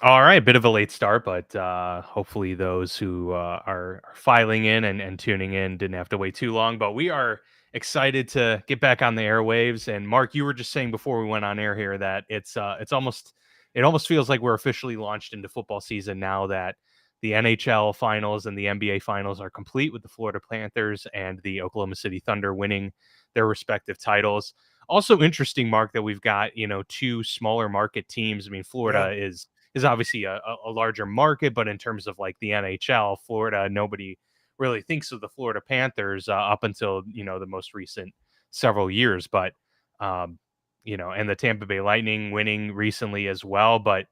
All right, bit of a late start, but hopefully those who are filing in and tuning in didn't have to wait too long. But we are excited to get back on the airwaves. And Mark, you were just saying before we went on air here that it almost feels like we're officially launched into football season now that the NHL finals and the NBA finals are complete with the Florida Panthers and the Oklahoma City Thunder winning their respective titles. Also interesting, Mark, that we've got two smaller market teams. I mean, Yeah. Florida is obviously a larger market, but in terms of like the NHL, Florida, nobody really thinks of the Florida Panthers up until the most recent several years. But and the Tampa Bay Lightning winning recently as well. But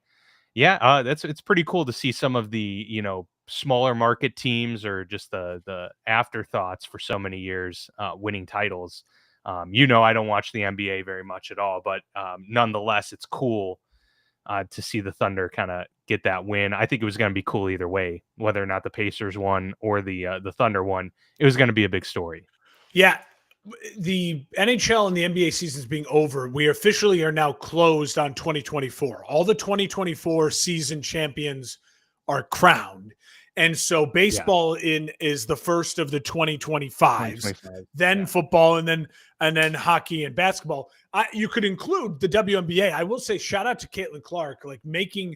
yeah, it's pretty cool to see some of the smaller market teams or just the afterthoughts for so many years winning titles. I don't watch the NBA very much at all, but nonetheless, it's cool to see the Thunder kind of get that win. I think it was going to be cool either way, whether or not the Pacers won or the Thunder won. It was going to be a big story. Yeah. The NHL and the NBA seasons being over, we officially are now closed on 2024. All the 2024 season champions are crowned. And so Yeah, baseball is the first of the 2025s, 2025. then Yeah, football, and then hockey and basketball. You could include the WNBA. I will say shout out to Caitlin Clark, like making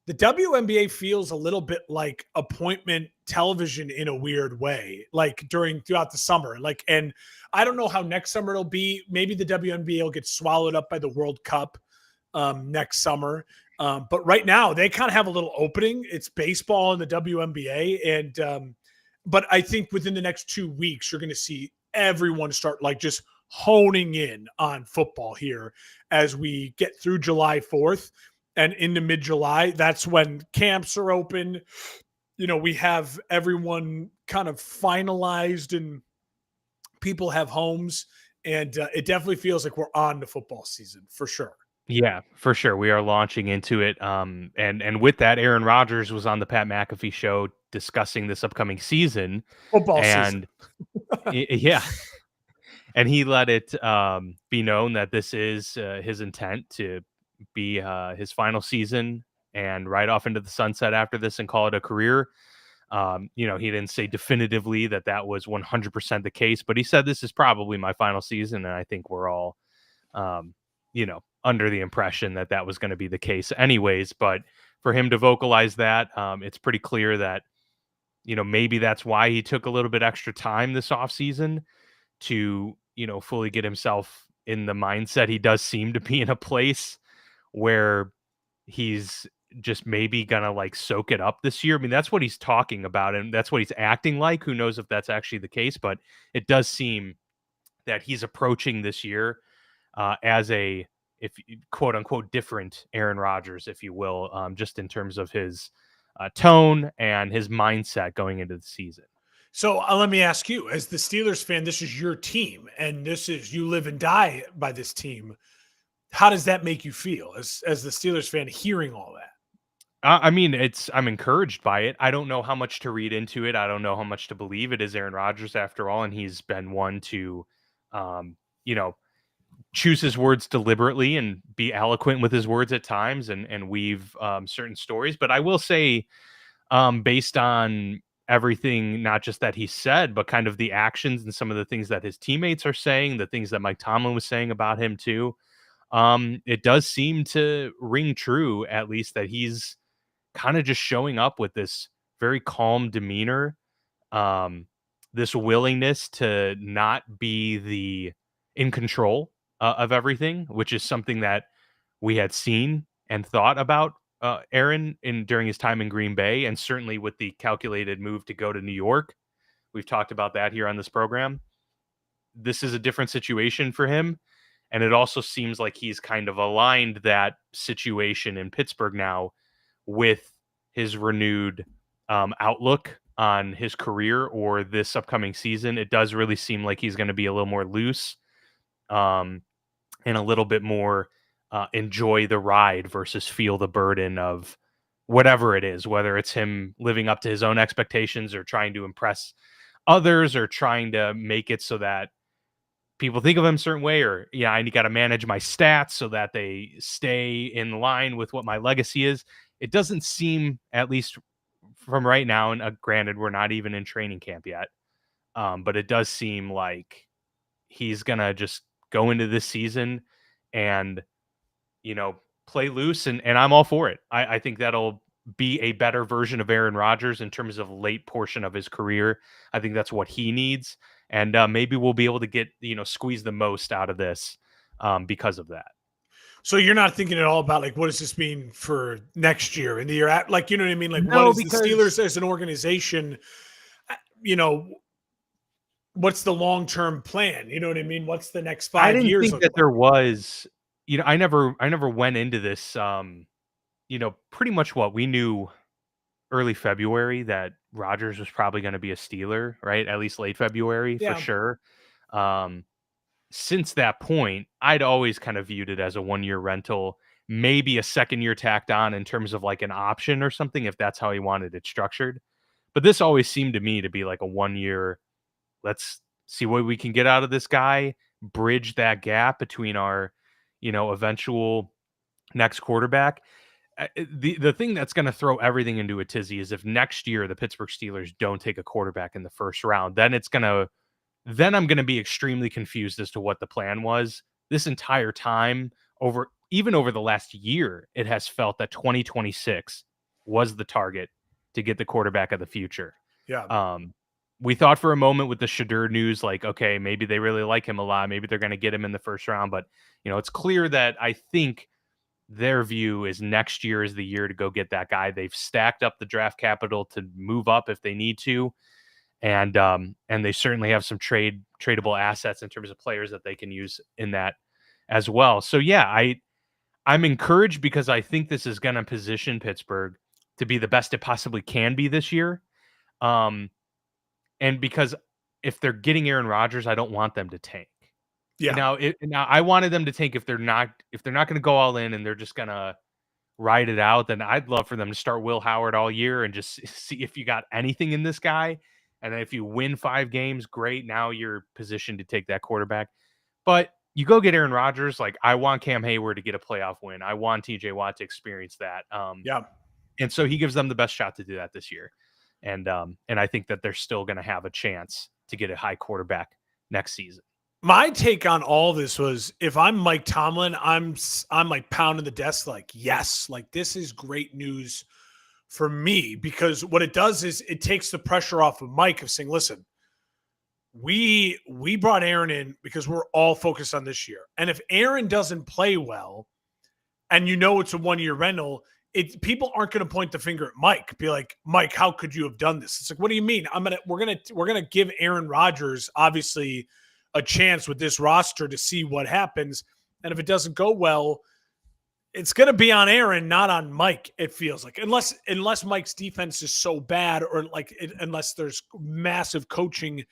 the WNBA feels a little bit like appointment television in a weird way, like throughout the summer. And I don't know how next summer it'll be. Maybe the WNBA will get swallowed up by the World Cup next summer. But right now they kind of have a little opening. It's baseball and the WNBA, but I think within the next 2 weeks you're going to see everyone start like just honing in on football here as we get through July 4th and into mid-July. That's when camps are open. We have everyone kind of finalized and people have homes, and it definitely feels like we're on to football season for sure. yeah, for sure. We are launching into it. And with that, Aaron Rodgers was on the Pat McAfee show discussing this upcoming season, Football season. and yeah, and he let it be known that this is his intent to be his final season and ride off into the sunset after this and call it a career. He didn't say definitively that that was 100% the case, but he said this is probably my final season, and I think we're all, um, under the impression that that was going to be the case, anyways. But for him to vocalize that, it's pretty clear that maybe that's why he took a little bit extra time this offseason to fully get himself in the mindset. He does seem to be in a place where he's just maybe gonna like soak it up this year. I mean, that's what he's talking about, and that's what he's acting like. Who knows if that's actually the case, but it does seem that he's approaching this year as a if quote unquote different Aaron Rodgers, if you will, just in terms of his tone and his mindset going into the season. So let me ask you, as the Steelers fan, this is your team, and this is you live and die by this team. How does that make you feel as the Steelers fan hearing all that? I mean, I'm encouraged by it. I don't know how much to read into it. I don't know how much to believe. It is Aaron Rodgers after all, and he's been one to, um, you know, choose his words deliberately and be eloquent with his words at times, and weave certain stories. But I will say, based on everything, not just that he said, but kind of the actions and some of the things that his teammates are saying, the things that Mike Tomlin was saying about him too, it does seem to ring true, at least that he's kind of just showing up with this very calm demeanor, um, this willingness to not be the in control of everything, which is something that we had seen and thought about Aaron in during his time in Green Bay, and certainly with the calculated move to go to New York. We've talked about that here on this program. This is a different situation for him. And it also seems like he's kind of aligned that situation in Pittsburgh now with his renewed outlook on his career or this upcoming season. It does really seem like he's going to be a little more loose, um, and a little bit more enjoy the ride versus feel the burden of whatever it is, whether it's him living up to his own expectations or trying to impress others or trying to make it so that people think of him a certain way, or I got to manage my stats so that they stay in line with what my legacy is. it doesn't seem, at least from right now, and granted, we're not even in training camp yet, but it does seem like he's gonna just go into this season and, you know, play loose, and I'm all for it. I think that'll be a better version of Aaron Rodgers in terms of late portion of his career. I think that's what he needs, and maybe we'll be able to get, squeeze the most out of this because of that. So you're not thinking at all about like what does this mean for next year and the year at, like, you know what I mean? Like what No, is the because Steelers as an organization? You know, what's the long term plan? You know what I mean? What's the next I 5 didn't years think look that like? there was, I never went into this, pretty much what we knew early February that Rodgers was probably going to be a Steeler, right? At least late February for Yeah, sure. Um, since that point, I'd always kind of viewed it as a 1-year rental, maybe a second year tacked on in terms of like an option or something, if that's how he wanted it structured. But this always seemed to me to be like a 1 year, let's see what we can get out of this guy, bridge that gap between our, eventual next quarterback. The thing that's going to throw everything into a tizzy is if next year the Pittsburgh Steelers don't take a quarterback in the first round, then I'm going to be extremely confused as to what the plan was. This entire time, even over the last year, it has felt that 2026 was the target to get the quarterback of the future. yeah. Um, we thought for a moment with the Shadur news, like, okay, maybe they really like him a lot. Maybe they're going to get him in the first round. But, it's clear that I think their view is next year is the year to go get that guy. They've stacked up the draft capital to move up if they need to. And they certainly have some tradable assets in terms of players that they can use in that as well. So yeah, I'm encouraged because I think this is going to position Pittsburgh to be the best it possibly can be this year. And because if they're getting Aaron Rodgers, I don't want them to tank. Yeah. Now I wanted them to tank if they're not going to go all in and they're just going to ride it out. Then I'd love for them to start Will Howard all year and just see if you got anything in this guy. And then if you win 5 games, great. Now you're positioned to take that quarterback. But you go get Aaron Rodgers. Like, I want Cam Hayward to get a playoff win. I want TJ Watt to experience that. Yeah. And so he gives them the best shot to do that this year. And I think that they're still going to have a chance to get a high quarterback next season. My take on all this was if I'm Mike Tomlin, I'm like pounding the desk like, yes, like this is great news for me, because what it does is it takes the pressure off of Mike of saying, listen, we brought Aaron in because we're all focused on this year. And if Aaron doesn't play well and it's a 1-year rental, people aren't going to point the finger at Mike, be like, Mike, how could you have done this? It's like, what do you mean? We're going to give Aaron Rodgers obviously a chance with this roster to see what happens. And if it doesn't go well, it's going to be on Aaron, not on Mike. It feels like, unless Mike's defense is so bad, or unless there's massive coaching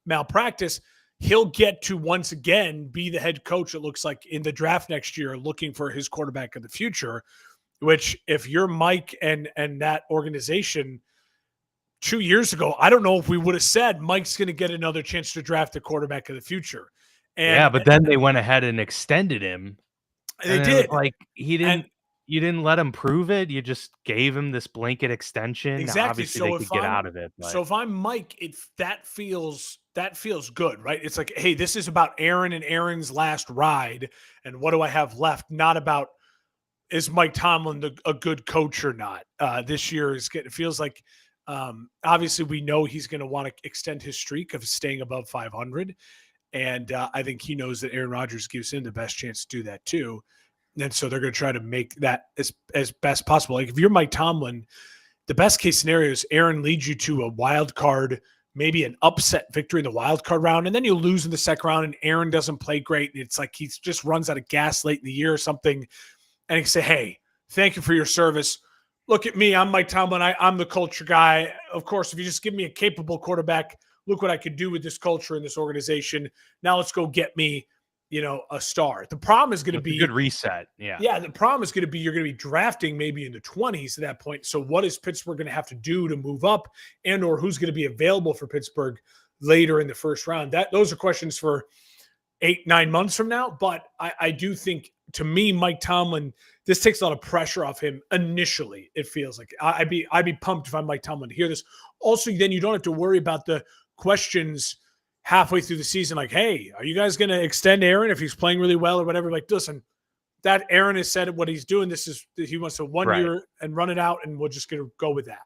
malpractice, he'll get to once again be the head coach. It looks like in the draft next year, looking for his quarterback of the future, which if you're Mike and that organization 2 years ago, I don't know if we would have said Mike's going to get another chance to draft the quarterback of the future. And but then they went ahead and extended him. they And did. like you didn't let him prove it. You just gave him this blanket extension. Exactly. Obviously, So they if could get I'm out of it. But so if I'm Mike, that feels good, right? It's like, hey, this is about Aaron and Aaron's last ride, and what do I have left? Not about is Mike Tomlin a good coach or not. This year it feels like obviously we know he's going to want to extend his streak of staying above 500, and I think he knows that Aaron Rodgers gives him the best chance to do that too. And so they're going to try to make that as best possible. Like if you're Mike Tomlin, the best case scenario is Aaron leads you to a wild card, maybe an upset victory in the wild card round, and then you lose in the second round and Aaron doesn't play great. And it's like he just runs out of gas late in the year or something. And he can say, hey, thank you for your service. Look at me. I'm Mike Tomlin. I'm the culture guy. Of course, if you just give me a capable quarterback, look what I could do with this culture and this organization. Now let's go get me, a star. The problem is going to be a good reset. Yeah. Yeah. The problem is going to be you're going to be drafting maybe in the 20s at that point. So what is Pittsburgh going to have to do to move up, and or who's going to be available for Pittsburgh later in the first round? Those are questions for 8-9 months from now. But I do think, to me, Mike Tomlin this takes a lot of pressure off him initially. It feels like I'd be pumped if I'm Mike Tomlin to hear this. Also, then you don't have to worry about the questions halfway through the season, like, hey, are you guys going to extend Aaron if he's playing really well or whatever? Like, listen, that Aaron has said what he's doing. He wants to 1 year and run it out, and we're just going to go with that.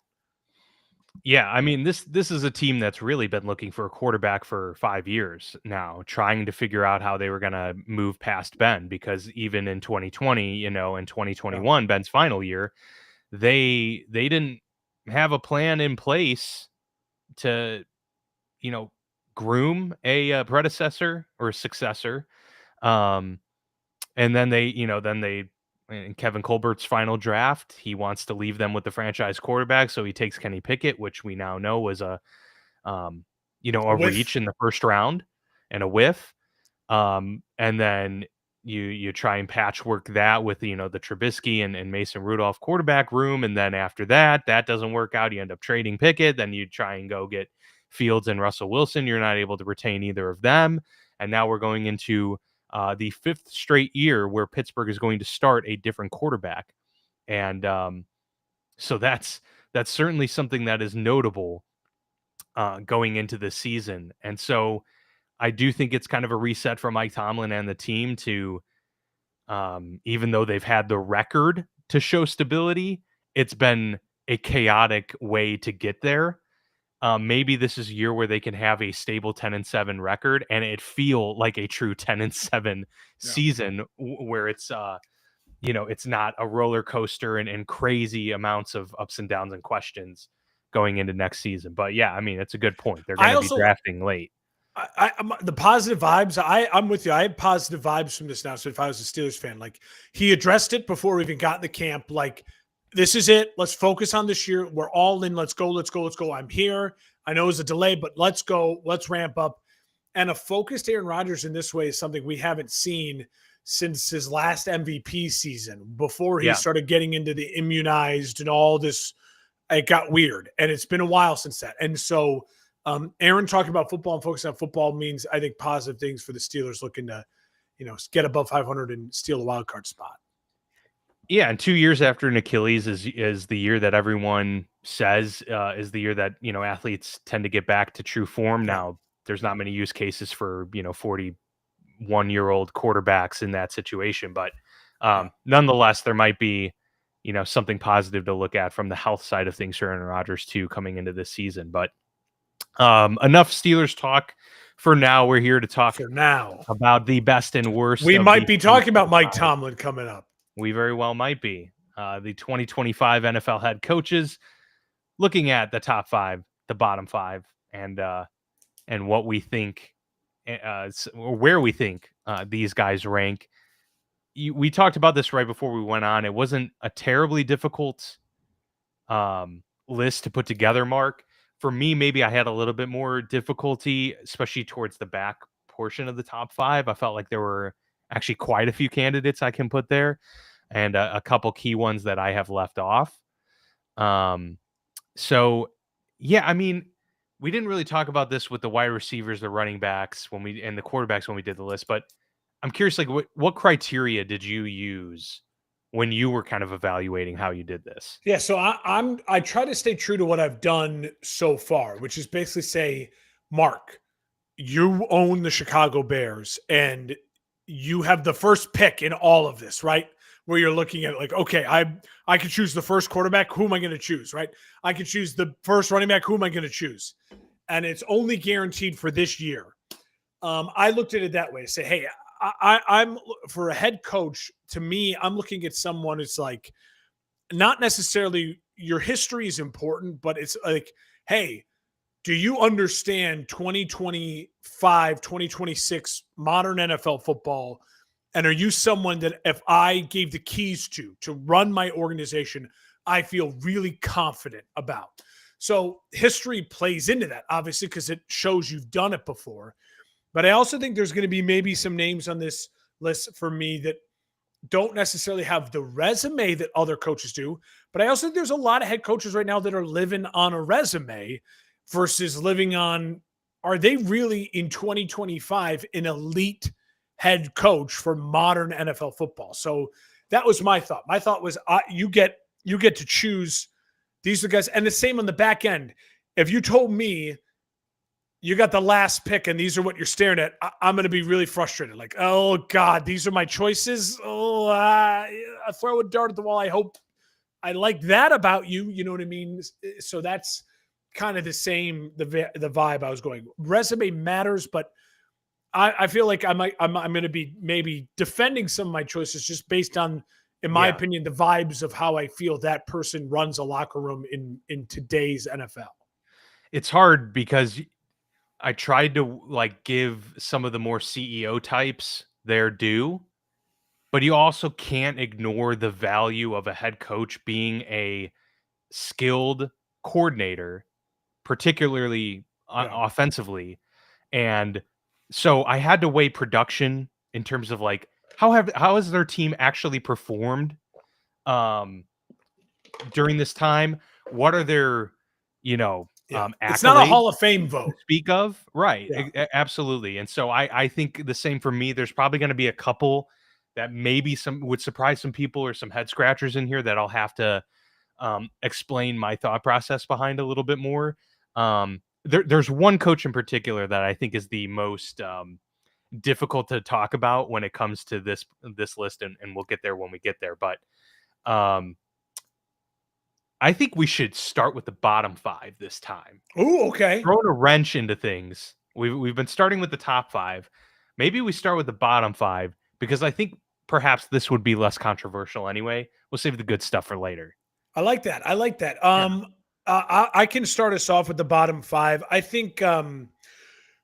Yeah, I mean, this is a team that's really been looking for a quarterback for 5 years now, trying to figure out how they were going to move past Ben, because even in 2020, in 2021, Ben's final year, they didn't have a plan in place to, groom a predecessor or a successor. And then in Kevin Colbert's final draft, he wants to leave them with the franchise quarterback, so he takes Kenny Pickett, which we now know was a reach in the first round and a whiff. And then you try and patchwork that with the Trubisky and Mason Rudolph quarterback room, and then after that doesn't work out. You end up trading Pickett, then you try and go get Fields and Russell Wilson. You're not able to retain either of them, and now we're going into the fifth straight year where Pittsburgh is going to start a different quarterback. And so that's certainly something that is notable going into this season. And so I do think it's kind of a reset for Mike Tomlin and the team to, even though they've had the record to show stability, it's been a chaotic way to get there. Maybe this is a year where they can have a stable 10-7 record and it feel like a true 10-7 season where it's, it's not a roller coaster and crazy amounts of ups and downs and questions going into next season. But yeah, I mean, it's a good point. They're going to be drafting late. The positive vibes, I'm with you. I have positive vibes from this now. So if I was a Steelers fan, like, he addressed it before we even got in the camp, like, this is it. Let's focus on this year. We're all in. Let's go. Let's go. Let's go. I'm here. I know it's a delay, but let's go. Let's ramp up. And a focused Aaron Rodgers in this way is something we haven't seen since his last MVP season, before he started getting into the immunized and all this. It got weird, and it's been a while since that. And so Aaron talking about football and focusing on football means, I think, positive things for the Steelers looking to, get above 500 and steal a wild card spot. Yeah, and 2 years after an Achilles is the year that everyone says is the year that athletes tend to get back to true form. Now, there's not many use cases for 41-year-old quarterbacks in that situation, but nonetheless, there might be something positive to look at from the health side of things for Aaron Rodgers too coming into this season. But enough Steelers talk for now. We're here to talk about the best and worst. We might be talking about Mike Tomlin coming up. We very well might be. The 2025 NFL head coaches, looking at the top 5, the bottom 5, and what we think, where we think these guys rank. We talked about this right before we went on. It wasn't a terribly difficult list to put together, Mark. For me, maybe I had a little bit more difficulty, especially towards the back portion of the top 5. I felt like there were actually quite a few candidates I can put there, and a couple key ones that I have left off. So yeah, I mean, we didn't really talk about this with the wide receivers, the running backs and the quarterbacks when we did the list, but I'm curious, like, what criteria did you use when you were kind of evaluating how you did this? Yeah, so I try to stay true to what I've done so far, which is basically say, Mark, you own the Chicago Bears and you have the first pick in all of this, right? Where you're looking at, like, okay, I could choose the first quarterback. Who am I going to choose, right? I could choose the first running back. Who am I going to choose? And it's only guaranteed for this year. I looked at it that way. Say, hey, I'm for a head coach. To me, I'm looking at someone who's like, not necessarily your history is important, but it's like, hey, do you understand 2025, 2026 modern NFL football? And are you someone that if I gave the keys to run my organization, I feel really confident about? So history plays into that, obviously, because it shows you've done it before. But I also think there's going to be maybe some names on this list for me that don't necessarily have the resume that other coaches do. But I also think there's a lot of head coaches right now that are living on a resume versus living on, are they really in 2025 an elite head coach for modern NFL football? So That was my thought. My thought was you get to choose. These are the guys. And the same on the back end. If you told me you got the last pick and these are what you're staring at, I'm going to be really frustrated. Like, oh, God, these are my choices. Oh, I throw a dart at the wall. I hope I like that about you. You know what I mean? So that's kind of the same, the vibe I was going. Resume matters, but I feel like I'm going to be maybe defending some of my choices just based on, in my opinion, the vibes of how I feel that person runs a locker room in today's NFL. It's hard because I tried to like give some of the more CEO types their due, but you also can't ignore the value of a head coach being a skilled coordinator, particularly offensively. And so I had to weigh production in terms of like how has their team actually performed during this time? What are their, it's not a Hall of Fame vote to speak of, right? Absolutely. And so I think the same for me. There's probably going to be a couple that maybe would surprise some people or some head scratchers in here that I'll have to explain my thought process behind a little bit more. There's one coach in particular that I think is the most difficult to talk about when it comes to this list, and we'll get there when we get there. But I think we should start with the bottom 5 this time. Oh, okay. Throwing a wrench into things. We've been starting with the top 5. Maybe we start with the bottom 5 because I think perhaps this would be less controversial anyway. We'll save the good stuff for later. I like that. I can start us off with the bottom 5. I think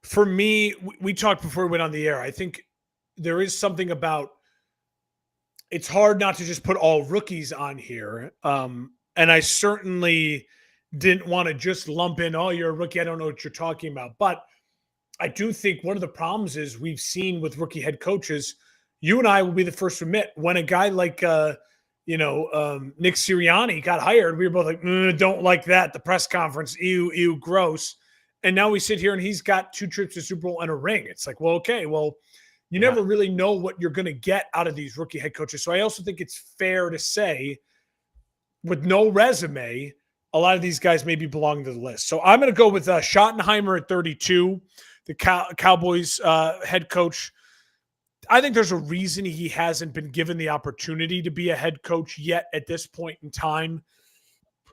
for me, we talked before we went on the air. I think there is something about it's hard not to just put all rookies on here. And I certainly didn't want to just lump in, oh, you're a rookie, I don't know what you're talking about. But I do think one of the problems is we've seen with rookie head coaches, you and I will be the first to admit, when a guy like Nick Sirianni got hired, we were both like, don't like that. The press conference, ew, gross. And now we sit here and he's got 2 trips to Super Bowl and a ring. It's like, well, okay, well, you never really know what you're going to get out of these rookie head coaches. So I also think it's fair to say, with no resume, a lot of these guys maybe belong to the list. So I'm going to go with Schottenheimer at 32, the Cowboys head coach. I think there's a reason he hasn't been given the opportunity to be a head coach yet at this point in time.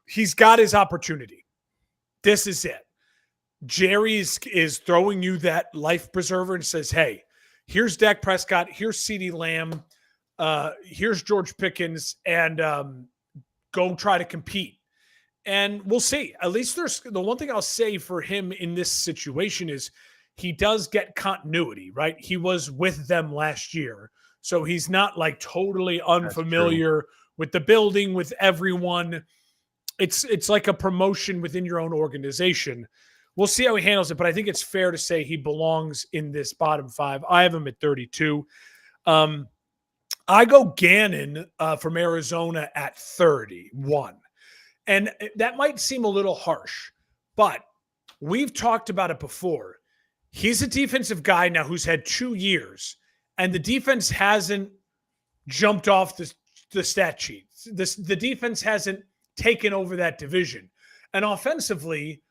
He's got his opportunity. This is it. Jerry is throwing you that life preserver and says, hey, here's Dak Prescott, here's CeeDee Lamb, here's George Pickens, and go try to compete. And we'll see. At least there's the one thing I'll say for him in this situation is he does get continuity, right? He was with them last year. So he's not like totally unfamiliar with the building, with everyone. It's like a promotion within your own organization. We'll see how he handles it, but I think it's fair to say he belongs in this bottom 5. I have him at 32. I go Gannon from Arizona at 31. And that might seem a little harsh, but we've talked about it before. He's a defensive guy now who's had 2 years, and the defense hasn't jumped off the stat sheet. The defense hasn't taken over that division. And offensively,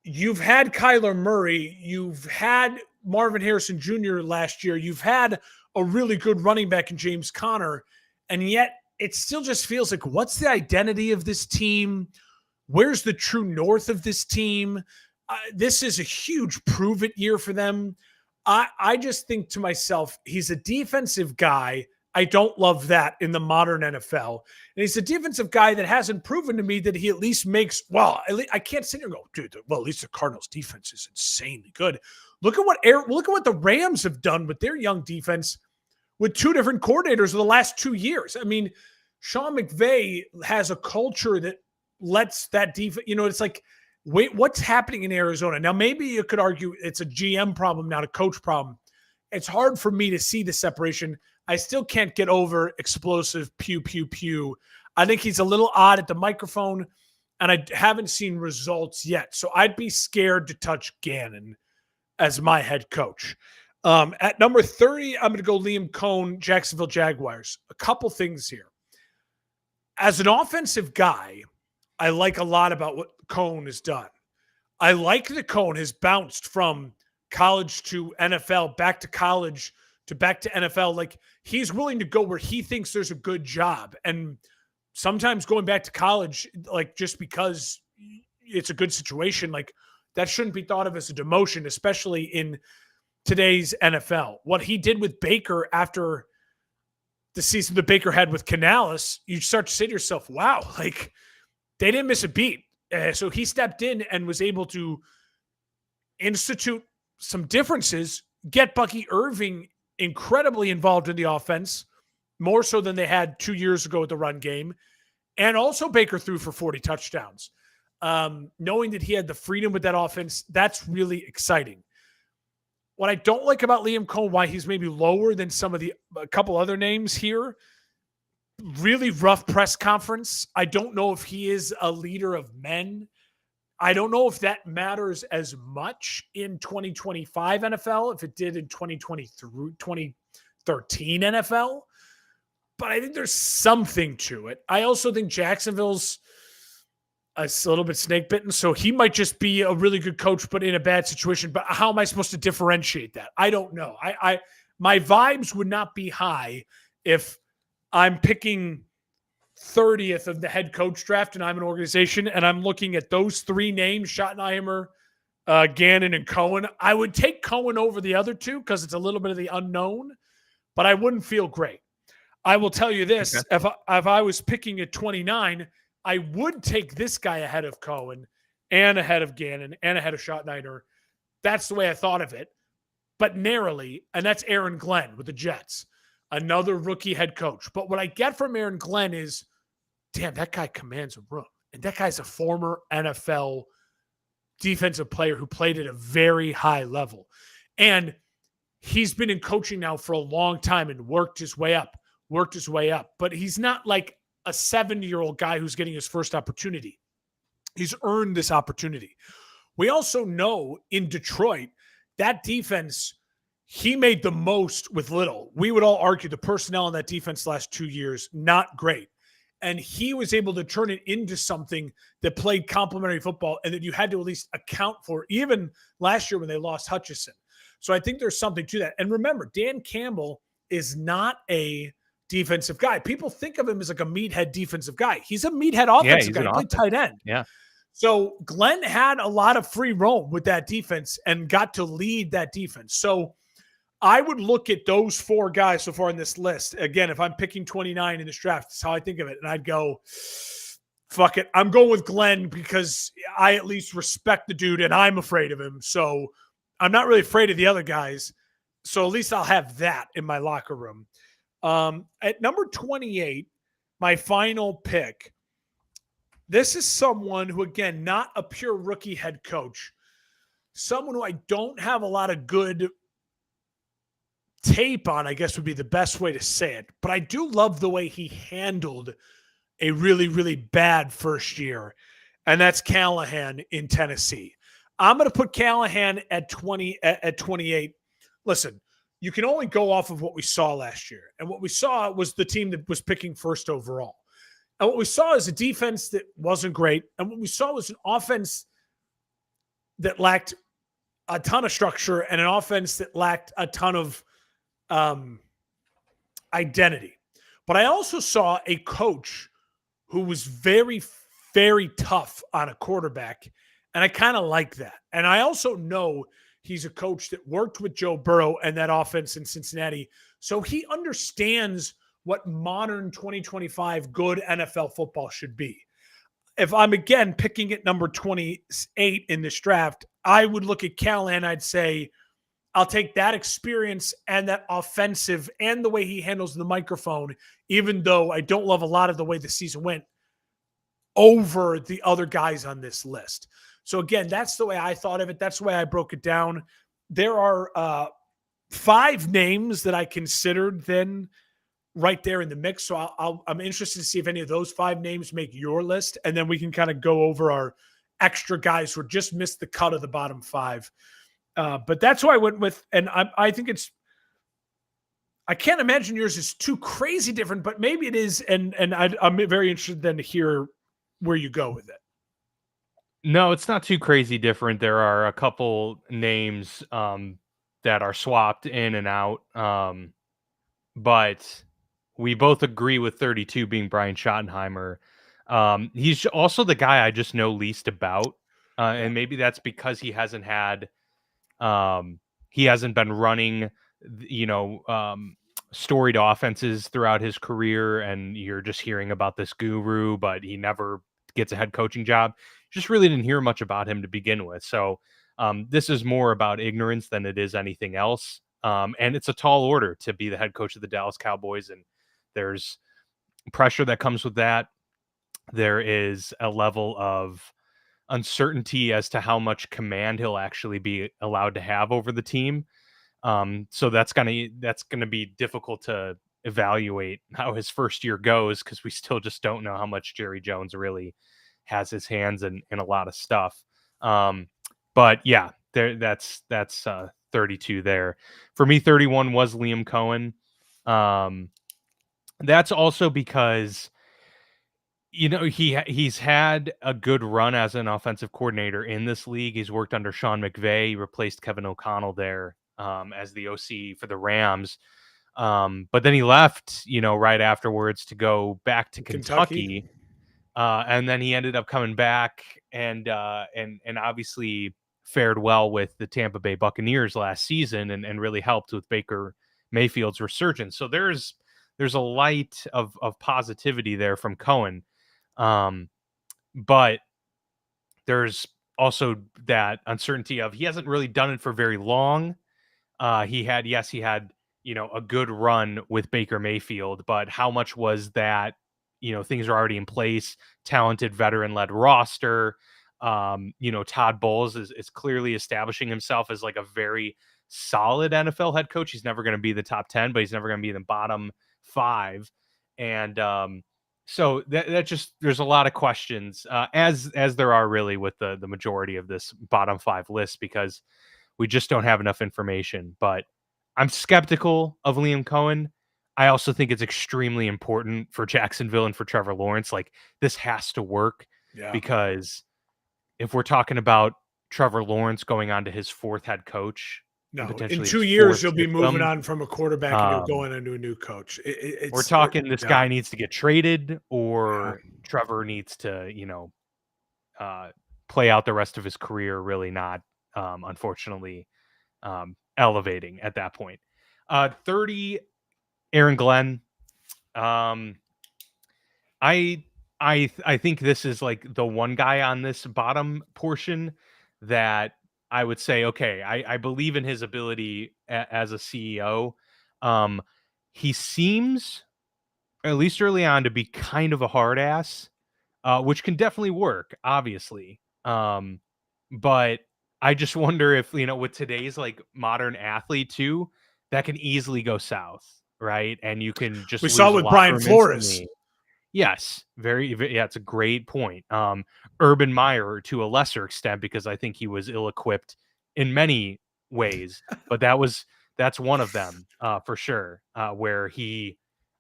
you've had Kyler Murray. You've had Marvin Harrison Jr. last year. You've had a really good running back in James Conner. And yet it still just feels like, what's the identity of this team? Where's the true north of this team? This is a huge prove-it year for them. I just think to myself, he's a defensive guy. I don't love that in the modern NFL. And he's a defensive guy that hasn't proven to me that he at least makes, well, at least, I can't sit here and go, dude, well, at least the Cardinals defense is insanely good. Look at what the Rams have done with their young defense with 2 different coordinators in the last 2 years. I mean, Sean McVay has a culture that lets that defense, it's like, wait, what's happening in Arizona? Now, maybe you could argue it's a GM problem, not a coach problem. It's hard for me to see the separation. I still can't get over explosive pew, pew, pew. I think he's a little odd at the microphone, and I haven't seen results yet. So I'd be scared to touch Gannon as my head coach. At number 30, I'm going to go Liam Cohn, Jacksonville Jaguars. A couple things here. As an offensive guy, I like a lot about what Cohn has done. I like that Cohn has bounced from college to NFL, back to college to back to NFL. Like, he's willing to go where he thinks there's a good job. And sometimes going back to college, like, just because it's a good situation, like, that shouldn't be thought of as a demotion, especially in today's NFL. What he did with Baker after the season that Baker had with Canales, you start to say to yourself, wow, like, they didn't miss a beat. So he stepped in and was able to institute some differences, get Bucky Irving incredibly involved in the offense, more so than they had 2 years ago with the run game. And also Baker threw for 40 touchdowns. Knowing that he had the freedom with that offense, that's really exciting. What I don't like about Liam Cohn, why he's maybe lower than a couple other names here, really rough press conference. I don't know if he is a leader of men. I don't know if that matters as much in 2025 NFL, if it did in 2013 NFL. But I think there's something to it. I also think Jacksonville's a little bit snake bitten, so he might just be a really good coach, but in a bad situation. But how am I supposed to differentiate that? I don't know. My vibes would not be high if I'm picking 30th of the head coach draft and I'm an organization and I'm looking at those three names, Schottenheimer, Gannon, and Cohen. I would take Cohen over the other two because it's a little bit of the unknown, but I wouldn't feel great. I will tell you this. Okay. If I was picking at 29, I would take this guy ahead of Cohen and ahead of Gannon and ahead of Schottenheimer. That's the way I thought of it, but narrowly, and that's Aaron Glenn with the Jets, another rookie head coach. But what I get from Aaron Glenn is, damn, that guy commands a room. And that guy's a former NFL defensive player who played at a very high level. And he's been in coaching now for a long time and worked his way up. But he's not like a 70-year-old guy who's getting his first opportunity. He's earned this opportunity. We also know in Detroit, that defense, he made the most with little. We would all argue the personnel on that defense the last 2 years, not great. And he was able to turn it into something that played complementary football and that you had to at least account for, even last year when they lost Hutchinson. So I think there's something to that. And remember, Dan Campbell is not a defensive guy. People think of him as like a meathead defensive guy. He's a meathead offensive guy. He played tight end. Yeah. So Glenn had a lot of free roam with that defense and got to lead that defense. So I would look at those four guys so far in this list. Again, if I'm picking 29 in this draft, that's how I think of it. And I'd go, fuck it. I'm going with Glenn because I at least respect the dude and I'm afraid of him. So I'm not really afraid of the other guys. So at least I'll have that in my locker room. At number 28, my final pick, this is someone who, again, not a pure rookie head coach, someone who I don't have a lot of good tape on, I guess would be the best way to say it. But I do love the way he handled a really, really bad first year, and that's Callahan in Tennessee. I'm going to put Callahan at 28. Listen, you can only go off of what we saw last year. And what we saw was the team that was picking first overall. And what we saw is a defense that wasn't great. And what we saw was an offense that lacked a ton of structure and an offense that lacked a ton of identity. But I also saw a coach who was very, very tough on a quarterback. And I kind of like that. And I also know he's a coach that worked with Joe Burrow and that offense in Cincinnati. So he understands what modern 2025 good NFL football should be. If I'm, again, picking at number 28 in this draft, I would look at Callahan. I'd say, I'll take that experience and that offensive and the way he handles the microphone, even though I don't love a lot of the way the season went, over the other guys on this list. So again, that's the way I thought of it. That's the way I broke it down. There are 5 names that I considered then right there in the mix. So I'm interested to see if any of those 5 names make your list. And then we can kind of go over our extra guys who just missed the cut of the bottom 5. But that's who I went with, and I think I can't imagine yours is too crazy different, but maybe it is, and I'm very interested then to hear where you go with it. No, it's not too crazy different. There are a couple names that are swapped in and out, but we both agree with 32 being Brian Schottenheimer. He's also the guy I just know least about, and maybe that's because he hasn't been running, storied offenses throughout his career, and you're just hearing about this guru, but he never gets a head coaching job. Just really didn't hear much about him to begin with. So this is more about ignorance than it is anything else. And it's a tall order to be the head coach of the Dallas Cowboys, and there's pressure that comes with that. There is a level of uncertainty as to how much command he'll actually be allowed to have over the team. So that's gonna be difficult to evaluate how his first year goes, because we still just don't know how much Jerry Jones really has his hands in a lot of stuff. But yeah, that's 32 there. For me, 31 was Liam Cohen. That's also because he's had a good run as an offensive coordinator in this league. He's worked under Sean McVay. He replaced Kevin O'Connell there as the OC for the Rams. But then he left, right afterwards to go back to Kentucky. And then he ended up coming back and obviously fared well with the Tampa Bay Buccaneers last season and really helped with Baker Mayfield's resurgence. So there's a light of positivity there from Cohen. But there's also that uncertainty of he hasn't really done it for very long. He had a good run with Baker Mayfield, but how much was that? Things are already in place, talented veteran-led roster. Todd Bowles is clearly establishing himself as like a very solid NFL head coach. He's never going to be the top 10, but he's never going to be in the bottom 5. And so that just, there's a lot of questions, as there are really with the majority of this bottom 5 list, because we just don't have enough information. But I'm skeptical of Liam Cohen. I also think it's extremely important for Jacksonville and for Trevor Lawrence. Like, this has to work, because if we're talking about Trevor Lawrence going on to his 4th head coach, in 2 years you'll be moving on from a quarterback and you're going into a new coach. We're talking this guy needs to get traded, or Trevor needs to, play out the rest of his career really not, unfortunately, elevating at that point. 30, Aaron Glenn. I think this is like the one guy on this bottom portion that I would say, okay, I believe in his ability as a CEO. He seems, at least early on, to be kind of a hard ass, which can definitely work, obviously. But I just wonder if, with today's like modern athlete too, that can easily go south, right? And you can just, we saw with Brian Flores. Yes, it's a great point. Urban Meyer to a lesser extent, because I think he was ill-equipped in many ways, but that's one of them, for sure, where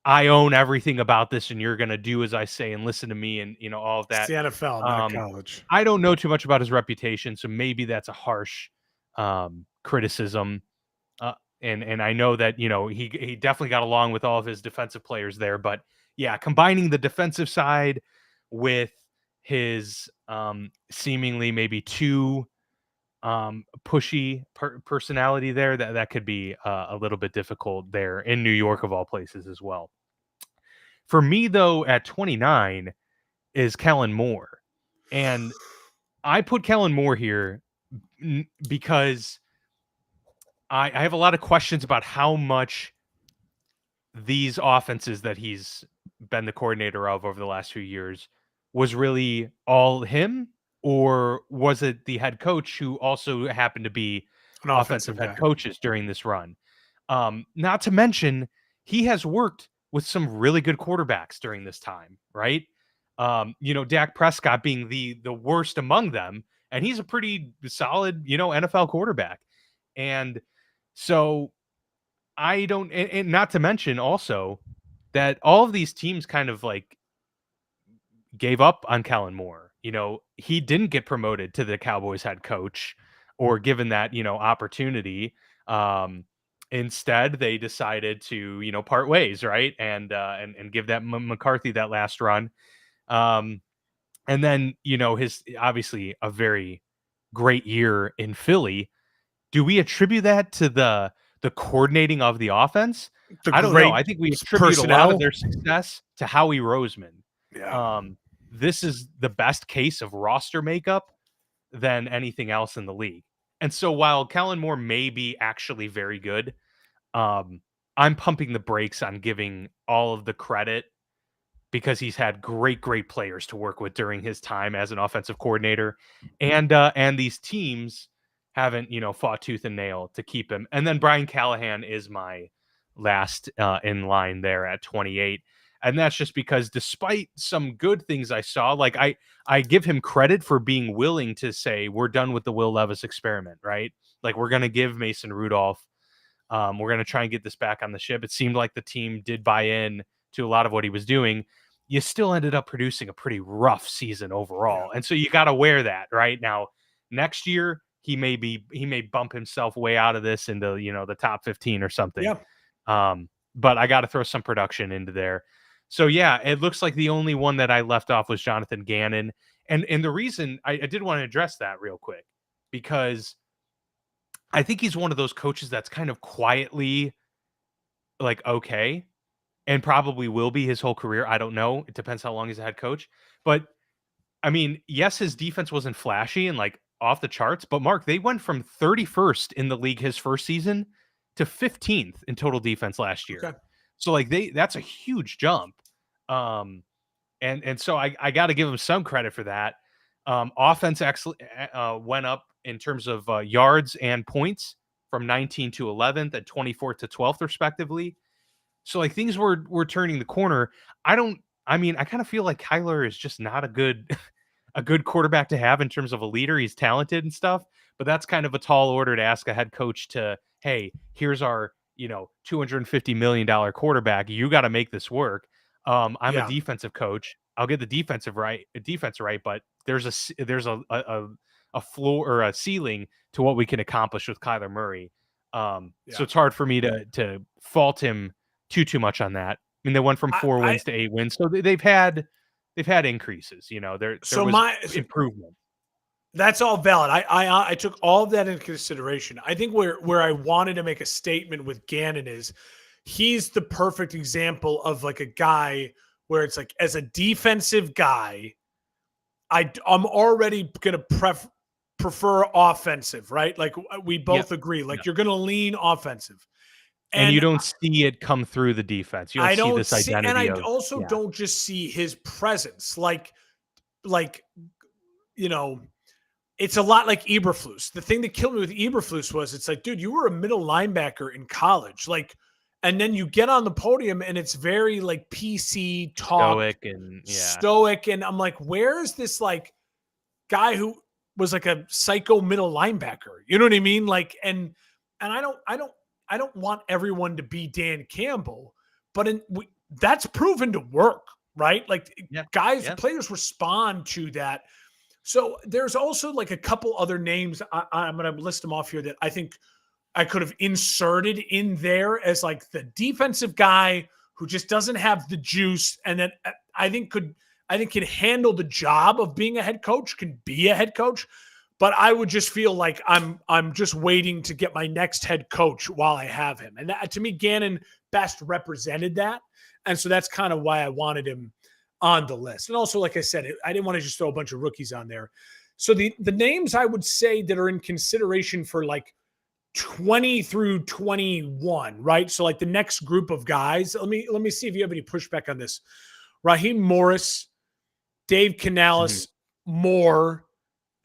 I own everything about this, and you're going to do as I say and listen to me, and all of that. It's the NFL, not college. I don't know too much about his reputation, so maybe that's a harsh criticism. And I know that, he definitely got along with all of his defensive players there, but yeah, combining the defensive side with his seemingly maybe too pushy personality there, that could be a little bit difficult there in New York of all places as well. For me, though, at 29 is Kellen Moore. And I put Kellen Moore here because I have a lot of questions about how much these offenses that he's been the coordinator of over the last few years was really all him, or was it the head coach who also happened to be an offensive head coaches during this run? Not to mention, he has worked with some really good quarterbacks during this time, right? Dak Prescott being the worst among them, and he's a pretty solid, NFL quarterback. And so I don't, and not to mention also that all of these teams kind of like gave up on Kellen Moore. You know, he didn't get promoted to the Cowboys head coach or given that, you know, opportunity. Um, Instead, they decided to, you know, part ways, right? And give that McCarthy that last run. Um, and then, you know, his obviously a very great year in Philly. Do we attribute that to the coordinating of the offense? The I don't know. great I think we attribute a lot of personnel. their success to Howie Roseman. Yeah. Um, this is the best case of roster makeup than anything else in the league. And so while Kellen Moore may be actually very good, um, I'm pumping the brakes on giving all of the credit because he's had great players to work with during his time as an offensive coordinator, and these teams haven't, you know, fought tooth and nail to keep him. And then Brian Callahan is my last in line there at 28. And that's just because despite some good things I saw, like I give him credit for being willing to say we're done with the Will Levis experiment, right? Like we're gonna give Mason Rudolph, we're gonna try and get this back on the ship. It seemed like the team did buy in to a lot of what he was doing. You still ended up producing a pretty rough season overall. Yeah. And so you got to wear that right now. Next year, he may bump himself way out of this into, you know, the top 15 or something. Yeah. But I got to throw some production into there. So yeah, it looks like the only one that I left off was Jonathan Gannon. And the reason I did want to address that real quick, because I think he's one of those coaches that's kind of quietly like, okay, and probably will be his whole career. I don't know. It depends how long he's a head coach. But I mean, yes, his defense wasn't flashy and like off the charts, but Mark, they went from 31st in the league his first season to 15th in total defense last year. Okay. So like that's a huge jump. And so I got to give him some credit for that. Offense actually went up in terms of yards and points from 19 to 11th and 24th to 12th respectively. So like things were turning the corner. I mean, I kind of feel like Kyler is just not a good a good quarterback to have in terms of a leader. He's talented and stuff, but that's kind of a tall order to ask a head coach to, hey, here's our, you know, $250 million quarterback. You got to make this work. I'm a defensive coach. I'll get the defense right, but there's a floor or a ceiling to what we can accomplish with Kyler Murray. So it's hard for me to fault him too much on that. I mean, they went from 4 wins to 8 wins, so they've had increases. You know, there was improvement. That's all valid. I took all of that into consideration. I think where I wanted to make a statement with Gannon is he's the perfect example of like a guy where it's like, as a defensive guy, I'm already gonna prefer offensive, right? Like we both agree. Like you're gonna lean offensive. And you don't see it come through the defense. You don't see this identity. And I also don't just see his presence. Like, you know, it's a lot like Eberflus. The thing that killed me with Eberflus was it's like, dude, you were a middle linebacker in college. Like, and then you get on the podium and it's very like PC talk. Stoic. And I'm like, where is this like guy who was like a psycho middle linebacker? You know what I mean? Like, and I don't want everyone to be Dan Campbell, but that's proven to work, right? Like players respond to that. So there's also like a couple other names. I'm going to list them off here that I think I could have inserted in there as like the defensive guy who just doesn't have the juice. And then I think can handle the job of being a head coach, can be a head coach. But I would just feel like I'm just waiting to get my next head coach while I have him. And that, to me, Gannon best represented that. And so that's kind of why I wanted him on the list. And also, like I said, I didn't want to just throw a bunch of rookies on there. So the names I would say that are in consideration for like 20 through 21, right? So like the next group of guys, let me see if you have any pushback on this. Raheem Morris, Dave Canales, Moore,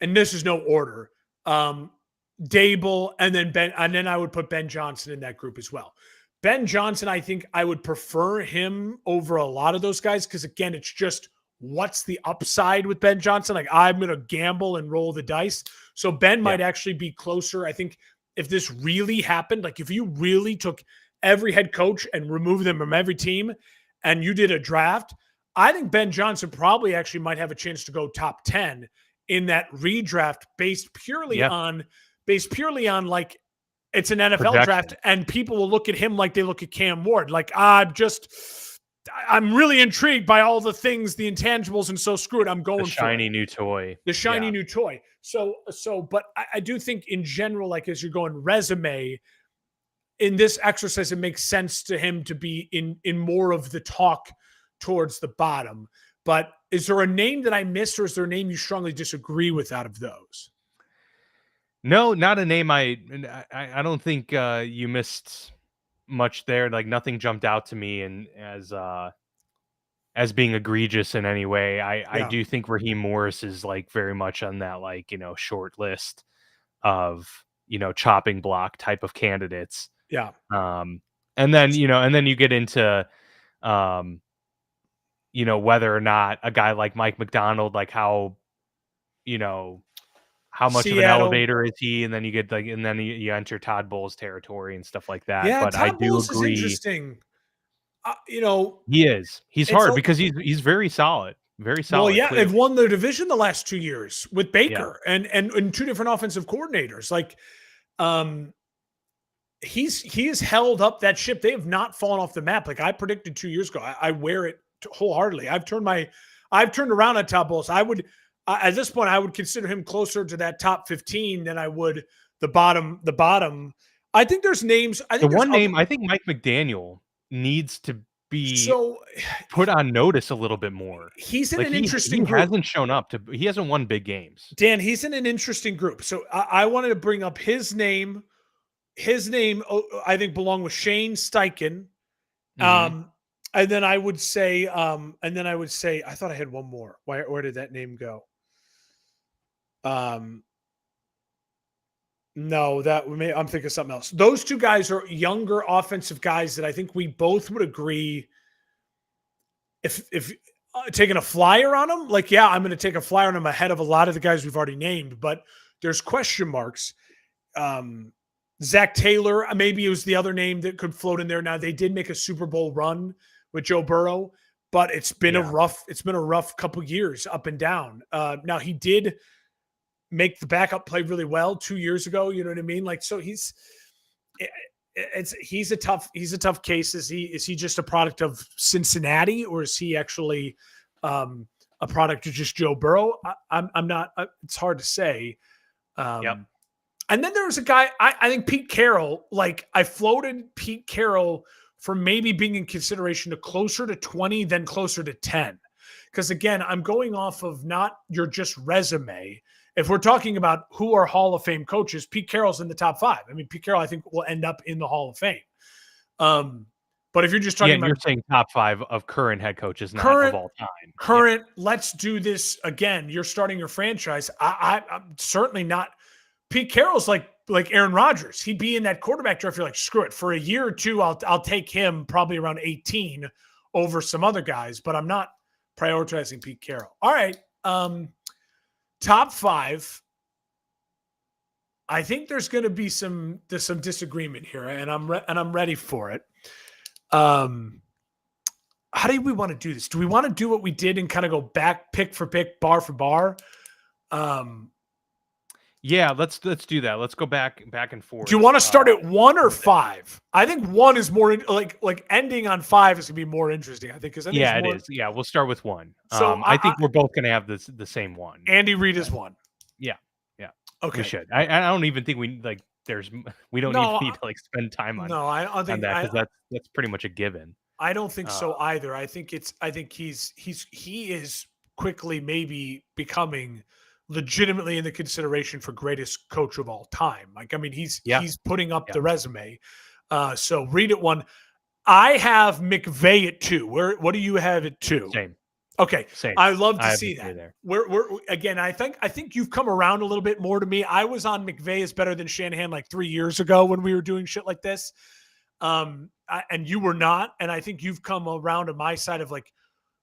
and this is no order. Dable, and then I would put Ben Johnson in that group as well. Ben Johnson, I think I would prefer him over a lot of those guys because, again, it's just what's the upside with Ben Johnson? Like, I'm going to gamble and roll the dice. So Ben might actually be closer. I think if this really happened, like if you really took every head coach and removed them from every team and you did a draft, I think Ben Johnson probably actually might have a chance to go top 10 in that redraft based purely on like it's an NFL Projection. draft and people will look at him like they look at Cam Ward. Like, I'm really intrigued by all the things, the intangibles, and so screw it. I'm going the shiny new toy. The shiny new toy. So, but I do think in general, like as you're going resume, in this exercise, it makes sense to him to be in more of the talk towards the bottom. But is there a name that I missed, or is there a name you strongly disagree with out of those? No, not a name. I don't think you missed much there. Like nothing jumped out to me and as being egregious in any way. I do think Raheem Morris is like very much on that, like, short list of, chopping block type of candidates. Yeah. And then you get into, whether or not a guy like Mike McDonald, like how much of an elevator is he? And then you get and then you enter Todd Bowles territory and stuff like that. Yeah, but Todd I do Bowles agree. Is interesting. He is. He's hard because he's very solid. Very solid. Well, yeah, clearly. they've won the division the last 2 years with Baker and two different offensive coordinators. Like, he has held up that ship. They have not fallen off the map. Like I predicted 2 years ago. I wear it wholeheartedly. I've turned around on Todd Bowles. At this point, I would consider him closer to that top 15 than I would the bottom. I think there's names. I think Mike McDaniel needs to be put on notice a little bit more. He's in an interesting group. He hasn't won big games. Dan, he's in an interesting group. So I wanted to bring up his name. His name, I think, belonged with Shane Steichen. And then I would say, I thought I had one more. Where did that name go? No, I'm thinking of something else. Those two guys are younger offensive guys that I think we both would agree. If taking a flyer on them, like, yeah, I'm going to take a flyer on them ahead of a lot of the guys we've already named, but there's question marks. Zach Taylor, maybe it was the other name that could float in there. Now they did make a Super Bowl run with Joe Burrow, but it's been a rough couple years up and down. Now he did make the backup play really well 2 years ago. You know what I mean? Like, so he's a tough case. Is he just a product of Cincinnati, or is he actually a product of just Joe Burrow? I'm not. It's hard to say. And then there was a guy, I think Pete Carroll, like I floated Pete Carroll for maybe being in consideration to closer to 20 than closer to 10. Because again, I'm going off of not your just resume. If we're talking about who are Hall of Fame coaches, Pete Carroll's in the top 5. I mean, Pete Carroll, I think, will end up in the Hall of Fame. But if you're just talking about, you're saying top 5 of current head coaches, not of all time. Let's do this again. You're starting your franchise. I'm certainly not. Pete Carroll's like Aaron Rodgers. He'd be in that quarterback draft. You're like, screw it. For a year or two, I'll take him probably around 18 over some other guys, but I'm not prioritizing Pete Carroll. All right. Top 5. I think there's going to be some disagreement here, and I'm ready for it. How do we want to do this? Do we want to do what we did and kind of go back pick for pick, bar for bar? Yeah, let's do that. Let's go back and forth. Do you want to start at 1 or 5? I think 1 is more like ending on 5 is gonna be more interesting. I think because it is. Yeah, we'll start with 1. So I think we're both gonna have the same one. Andy Reid is 1. Yeah. Okay. We should. I don't even think we need to like spend time on. No, I don't think that, because that's pretty much a given. I don't think so either. I think he is quickly maybe becoming legitimately in the consideration for greatest coach of all time. Like, I mean, he's putting up the resume. So Reid at 1. I have McVay at 2. What do you have at 2? Same. Okay. Same. I love to see that. There. We're again, I think you've come around a little bit more to me. I was on McVay is better than Shanahan like 3 years ago when we were doing shit like this. And you were not. And I think you've come around to my side of like,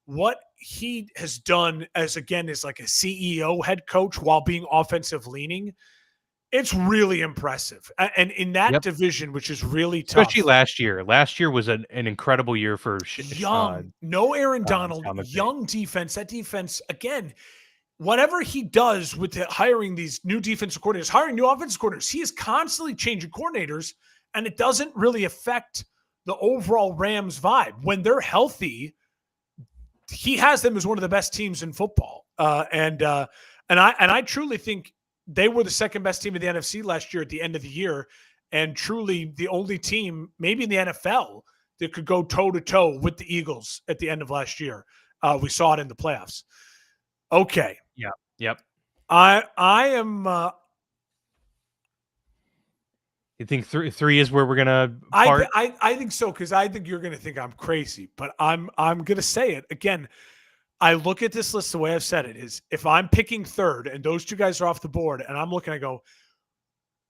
what he has done as like a CEO head coach while being offensive leaning It's really impressive. And in that Yep. division, which is really tough. Especially last year. Last year was an incredible year for Young, no Aaron Donald, Sean McVay. young defense. That defense, again, whatever he does with hiring these new defensive coordinators, hiring new offensive coordinators, he is constantly changing coordinators, and it doesn't really affect the overall Rams vibe. When they're healthy, he has them as one of the best teams in football. And I truly think they were the second best team in the NFC last year at the end of the year, and truly the only team, maybe in the NFL, that could go toe-to-toe with the Eagles at the end of last year. We saw it in the playoffs. Okay. Yeah. Yep. I am You think three is where we're gonna part? I think so, because I think you're gonna think I'm crazy, but I'm gonna say it again. I look at this list the way I've said it is, if I'm picking third and those two guys are off the board and I'm looking, I go,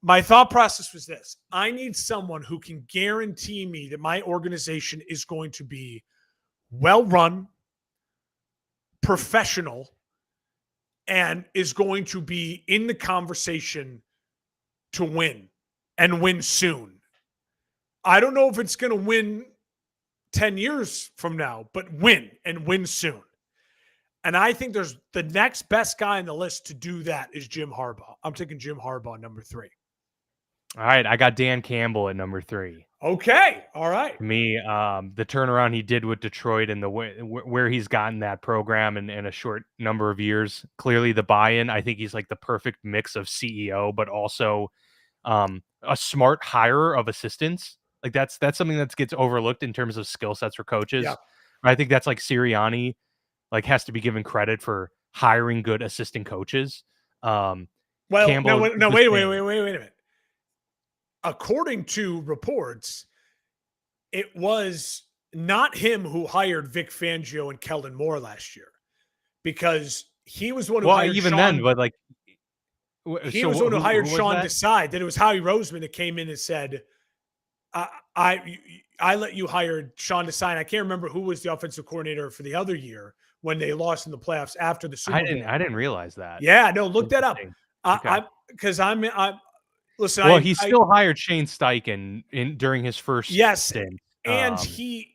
my thought process was this: I need someone who can guarantee me that my organization is going to be well run, professional, and is going to be in the conversation to win and win soon. I don't know if it's going to win 10 years from now, but win and win soon. And I think there's the next best guy on the list to do that is Jim Harbaugh. I'm taking Jim Harbaugh number 3. All right, I got Dan Campbell at number 3. Okay, all right. To me, the turnaround he did with Detroit and the way where he's gotten that program in a short number of years, clearly the buy-in. I think he's like the perfect mix of CEO, but also a smart hirer of assistants. Like that's something that gets overlooked in terms of skill sets for coaches. Yeah. I think that's like Sirianni, like has to be given credit for hiring good assistant coaches. Well, Campbell, wait a minute. According to reports, it was not him who hired Vic Fangio and Kellen Moore last year, because he was the one who hired even Sean, then, but like he was the one who hired Sean Desai. That it was Howie Roseman that came in and said, I let you hire Sean Desai. And I can't remember who was the offensive coordinator for the other year when they lost in the playoffs after the Super Bowl. I didn't realize that. Yeah, no, look that up. Okay. Listen. Well, he still hired Shane Steichen during his first stint. And he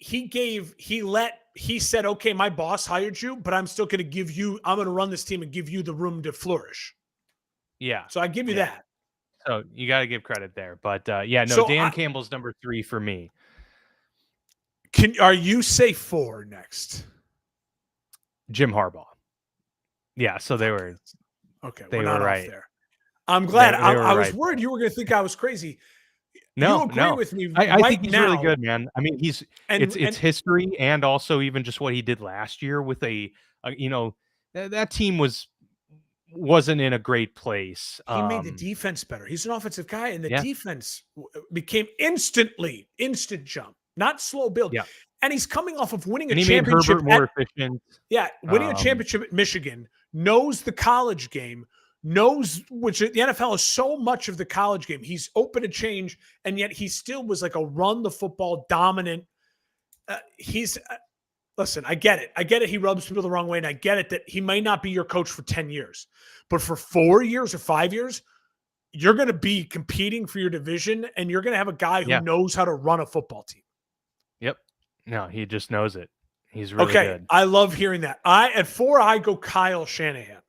said, okay, my boss hired you, but I'm still going to I'm going to run this team and give you the room to flourish. Yeah. So I give you that. So you got to give credit there. But Dan Campbell's number 3 for me. Are you say 4 next? Jim Harbaugh. Yeah. So they were. Okay. They were right there. I'm glad. I was worried you were going to think I was crazy. No, you agree with me. I think he's really good, man. I mean, it's history, and also even just what he did last year with that team wasn't in a great place. He made the defense better. He's an offensive guy, and the defense became instant jump, not slow build. Yeah. And he's coming off of winning a he championship. Made Herbert more efficient. Yeah, winning a championship at Michigan, knows the college game, which the NFL is so much of the college game. He's open to change, and yet he still was like a run the football dominant. Listen, I get it. I get it. He rubs people the wrong way, and I get it that he may not be your coach for 10 years, but for 4 years or 5 years, you're going to be competing for your division, and you're going to have a guy who knows how to run a football team. Yep. No, he just knows it. He's really good. I love hearing that. At 4, I go Kyle Shanahan.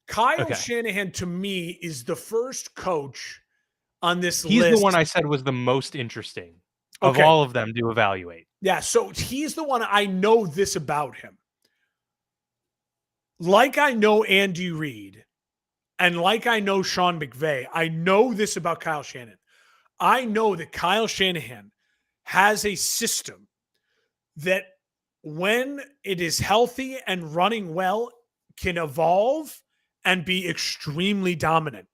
Shanahan, to me, is the first coach on this list. He's the one I said was the most interesting of all of them to evaluate. Yeah, so he's the one I know this about him. Like I know Andy Reid, and like I know Sean McVay, I know this about Kyle Shanahan. I know that Kyle Shanahan has a system that, when it is healthy and running well, can evolve and be extremely dominant.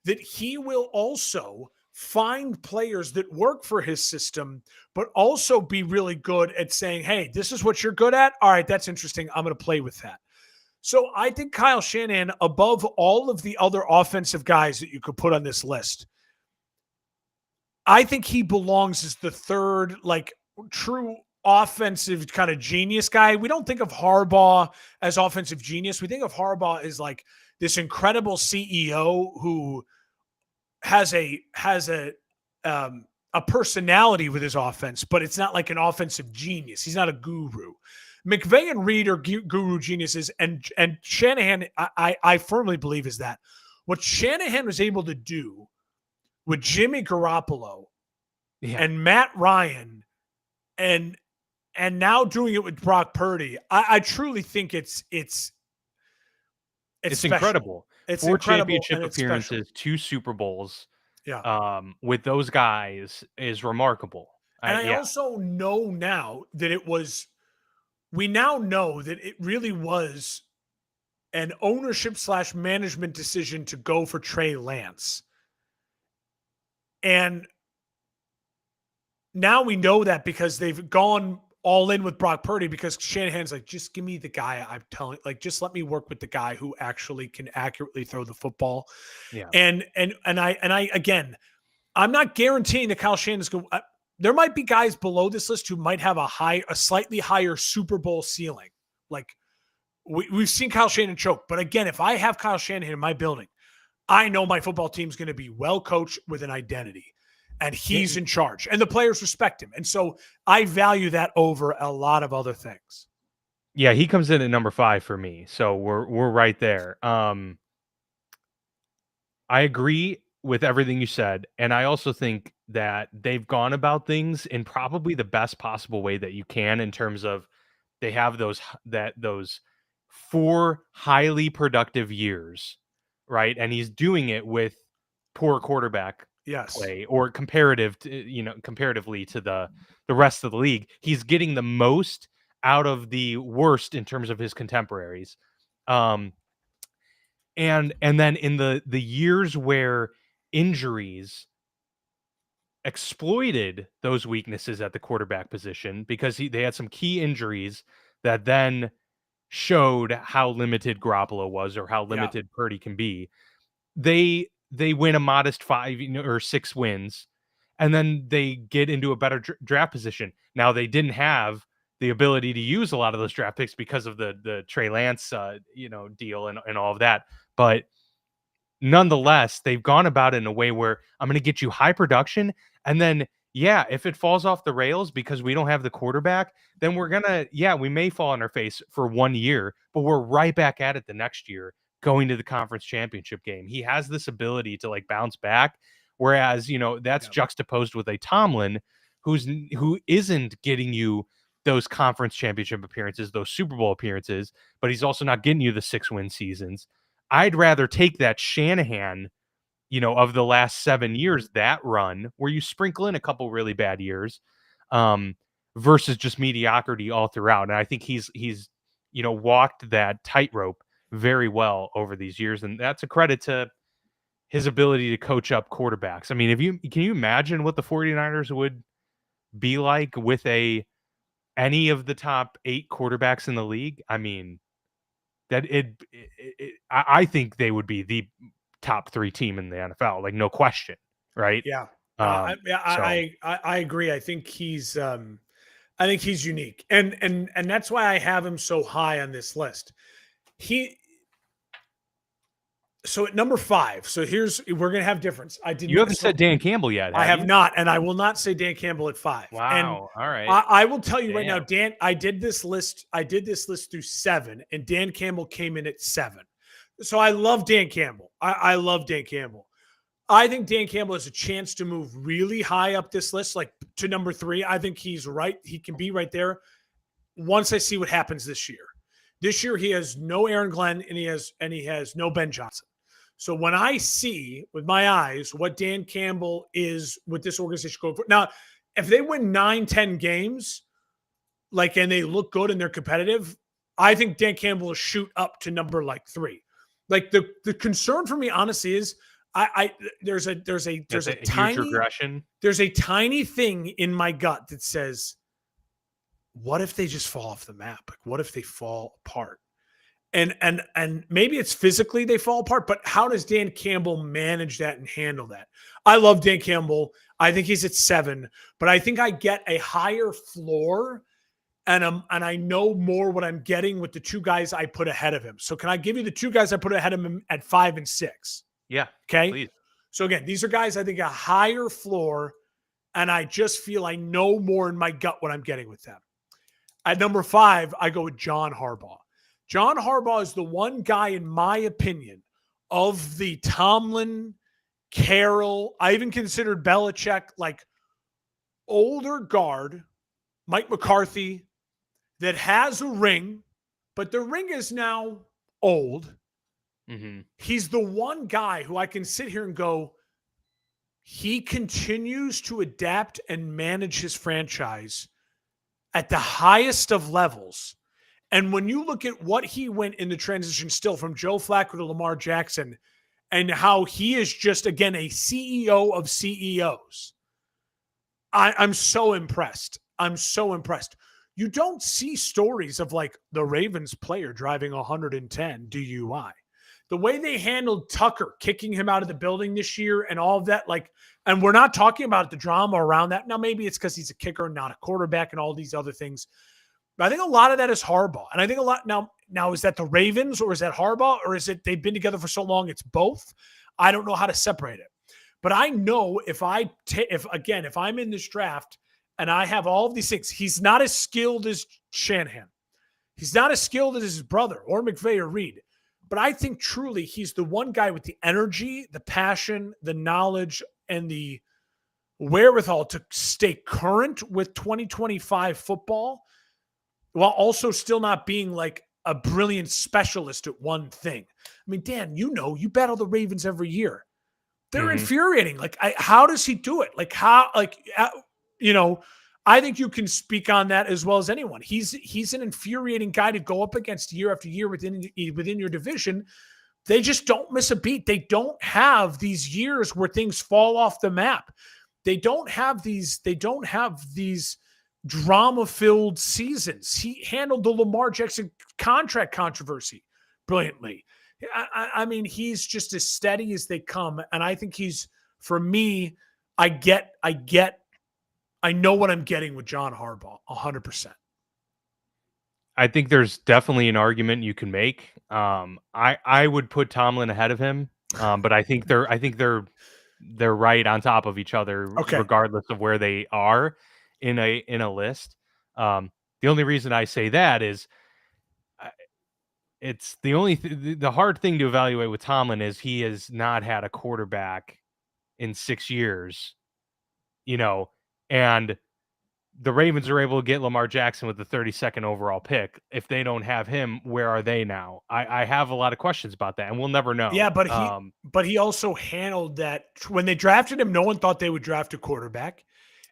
That he will also find players that work for his system, but also be really good at saying, hey, this is what you're good at. All right, that's interesting. I'm going to play with that. So I think Kyle Shanahan, above all of the other offensive guys that you could put on this list, I think he belongs as the third, like, true offensive kind of genius guy. We don't think of Harbaugh as offensive genius. We think of Harbaugh as like this incredible CEO who has a personality with his offense, but it's not like an offensive genius. He's not a guru. McVay and Reed are guru geniuses, and Shanahan, I firmly believe, is that what Shanahan was able to do with Jimmy Garoppolo and Matt Ryan, and now doing it with Brock Purdy. I truly think it's incredible. It's 4 incredible, championship appearances, 2 Super Bowls. Yeah. With those guys is remarkable. And I also know now that we now know that it really was an ownership / management decision to go for Trey Lance. And now we know that because they've gone all in with Brock Purdy, because Shanahan's like, just give me the guy I'm telling, like, just let me work with the guy who actually can accurately throw the football. Yeah. And I again, I'm not guaranteeing that Kyle Shanahan's going. There might be guys below this list who might have a slightly higher Super Bowl ceiling. Like we've seen Kyle Shanahan choke, but again, if I have Kyle Shanahan in my building, I know my football team's going to be well coached with an identity, and he's in charge, and the players respect him. And so I value that over a lot of other things. Yeah, he comes in at number 5 for me. So we're right there. I agree with everything you said, and I also think that they've gone about things in probably the best possible way that you can, in terms of they have those 4 highly productive years, right? And he's doing it with poor quarterback play, or comparatively to the rest of the league. He's getting the most out of the worst in terms of his contemporaries. And then in the years where injuries exploited those weaknesses at the quarterback position, because they had some key injuries that then showed how limited Garoppolo was, or how limited Purdy can be. They win a modest 5 or 6 wins, and then they get into a better draft position. Now, they didn't have the ability to use a lot of those draft picks because of the Trey Lance deal and all of that, but nonetheless, they've gone about it in a way where I'm going to get you high production, and then if it falls off the rails because we don't have the quarterback, then we may fall on our face for 1 year, but we're right back at it the next year, going to the conference championship game. He has this ability to bounce back, whereas that's juxtaposed with a Tomlin who isn't getting you those conference championship appearances, those Super Bowl appearances, but he's also not getting you the 6-win seasons. I'd rather take that Shanahan, of the last 7 years, that run where you sprinkle in a couple really bad years, versus just mediocrity all throughout. And I think he's walked that tightrope very well over these years, and that's a credit to his ability to coach up quarterbacks. I mean, can you imagine what the 49ers would be like with any of the top 8 quarterbacks in the league? I mean, that I think they would be the top 3 team in the NFL, no question, right? Yeah. I agree. I think he's unique, and that's why I have him so high on this list. So at number 5, we're gonna have difference. You haven't said Dan Campbell yet. I have not, and I will not say Dan Campbell at 5. Wow. And all right. I will tell you right now, Dan, I did this list through 7, and Dan Campbell came in at 7. So I love Dan Campbell. I love Dan Campbell. I think Dan Campbell has a chance to move really high up this list, to number 3. I think he's right. He can be right there once I see what happens this year. This year he has no Aaron Glenn, and he has no Ben Johnson. So when I see with my eyes what Dan Campbell is with this organization going for, now, if they win 9-10 games, and they look good and they're competitive, I think Dan Campbell will shoot up to number 3. The concern for me, honestly, is there's a tiny regression. There's a tiny thing in my gut that says, what if they just fall off the map? What if they fall apart? And maybe it's physically they fall apart, but how does Dan Campbell manage that and handle that? I love Dan Campbell. I think he's at 7, but I think I get a higher floor, and I know more what I'm getting with the 2 guys I put ahead of him. So can I give you the 2 guys I put ahead of him at 5 and 6? Yeah. Okay. Please. So again, these are guys I think a higher floor, and I just feel I know more in my gut what I'm getting with them. At number 5, I go with John Harbaugh. John Harbaugh is the one guy, in my opinion, of the Tomlin, Carroll, I even considered Belichick, like older guard, Mike McCarthy, that has a ring, but the ring is now old. Mm-hmm. He's the one guy who I can sit here and go, he continues to adapt and manage his franchise at the highest of levels. And when you look at what he went in the transition still from Joe Flacco to Lamar Jackson, and how he is just, again, a CEO of CEOs, I'm so impressed. I'm so impressed. You don't see stories of like the Ravens player driving 110 DUI. The way they handled Tucker, kicking him out of the building this year and all of that, like, and we're not talking about the drama around that. Now, maybe it's because he's a kicker and not a quarterback and all these other things. But I think a lot of that is Harbaugh. And I think a lot now is that the Ravens or is that Harbaugh or is it they've been together for so long it's both? I don't know how to separate it. But I know if I'm in this draft and I have all of these things, he's not as skilled as Shanahan. He's not as skilled as his brother or McVay or Reed. But I think truly he's the one guy with the energy, the passion, the knowledge, and the wherewithal to stay current with 2025 football while also still not being like a brilliant specialist at one thing. I mean, Dan, you battle the Ravens every year. They're infuriating. Like, how does he do it? Like, I think you can speak on that as well as anyone. He's an infuriating guy to go up against year after year within your division. They just don't miss a beat. They don't have these years where things fall off the map. They don't have these drama-filled seasons. He handled the Lamar Jackson contract controversy brilliantly. I mean, he's just as steady as they come. And I think for me, I know what I'm getting with John Harbaugh 100%. I think there's definitely an argument you can make. I would put Tomlin ahead of him, but I think they're right on top of each other, regardless of where they are in a list. The only reason I say that is it's the hard thing to evaluate with Tomlin is he has not had a quarterback in 6 years, and the Ravens are able to get Lamar Jackson with the 32nd overall pick. If they don't have him, where are they now? I have a lot of questions about that, and we'll never know. Yeah, but he also handled that when they drafted him. No one thought they would draft a quarterback,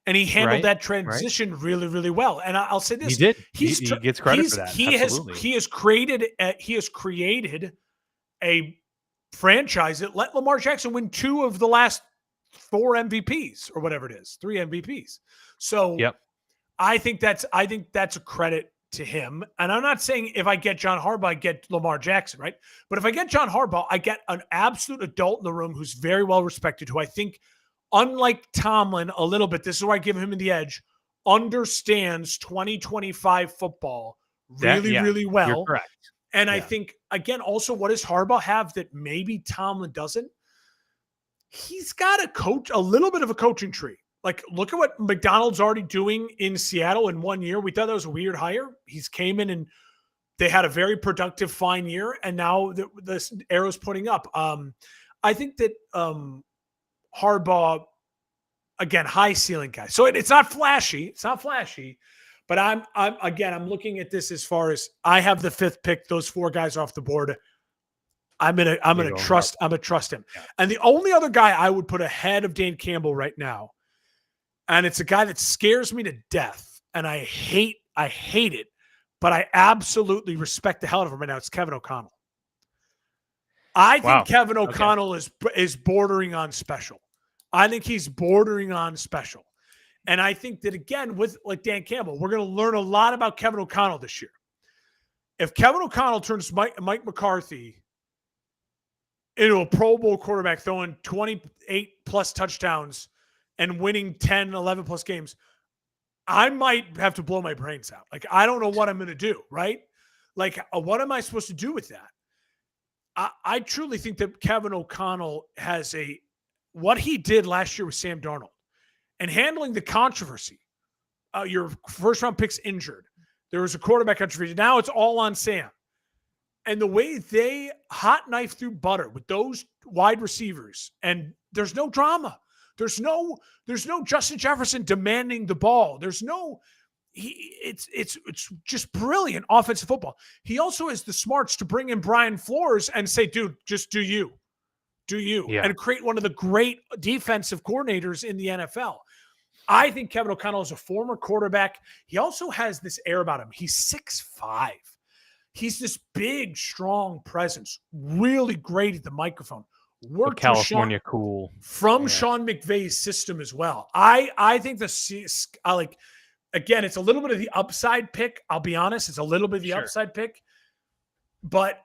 and he handled that transition really, really well. And I'll say this: he did. He gets credit for that. He has created a franchise that let Lamar Jackson win 2 of the last 4 MVPs or whatever it is, 3 MVPs. So I think that's a credit to him. And I'm not saying if I get John Harbaugh, I get Lamar Jackson, right? But if I get John Harbaugh, I get an absolute adult in the room who's very well respected, who I think, unlike Tomlin a little bit, this is where I give him the edge, understands 2025 football really well. You're correct. And I think, again, also what does Harbaugh have that maybe Tomlin doesn't? He's got a little bit of a coaching tree. Like, look at what McDonald's already doing in Seattle in 1 year. We thought that was a weird hire. He's came in and they had a very productive, fine year. And now the arrow's putting up. I think that Harbaugh, again, high ceiling guy. So it's not flashy. It's not flashy. But I'm looking at this as far as I have the 5th pick, those 4 guys off the board. I'm gonna trust him. Yeah. And the only other guy I would put ahead of Dan Campbell right now, and it's a guy that scares me to death, and I hate it, but I absolutely respect the hell out of him right now. It's Kevin O'Connell. I think Kevin O'Connell is bordering on special. I think he's bordering on special. And I think that, again, with like Dan Campbell, we're going to learn a lot about Kevin O'Connell this year. If Kevin O'Connell turns Mike McCarthy into a Pro Bowl quarterback, throwing 28-plus touchdowns and winning 10, 11-plus games, I might have to blow my brains out. Like, I don't know what I'm going to do, right? Like, what am I supposed to do with that? I truly think that Kevin O'Connell has a what he did last year with Sam Darnold and handling the controversy. Your first round pick's injured. There was a quarterback controversy. Now it's all on Sam. And the way they hot knife through butter with those wide receivers, and there's no drama. There's no Justin Jefferson demanding the ball. There's no it's just brilliant offensive football. He also has the smarts to bring in Brian Flores and say, dude, just do you, and create one of the great defensive coordinators in the NFL. I think Kevin O'Connell is a former quarterback. He also has this air about him. He's 6'5". He's this big, strong presence, really great at the microphone. Worked California cool from Sean McVay's system as well. I think again, it's a little bit of the upside pick. I'll be honest, it's a little bit of the upside pick, but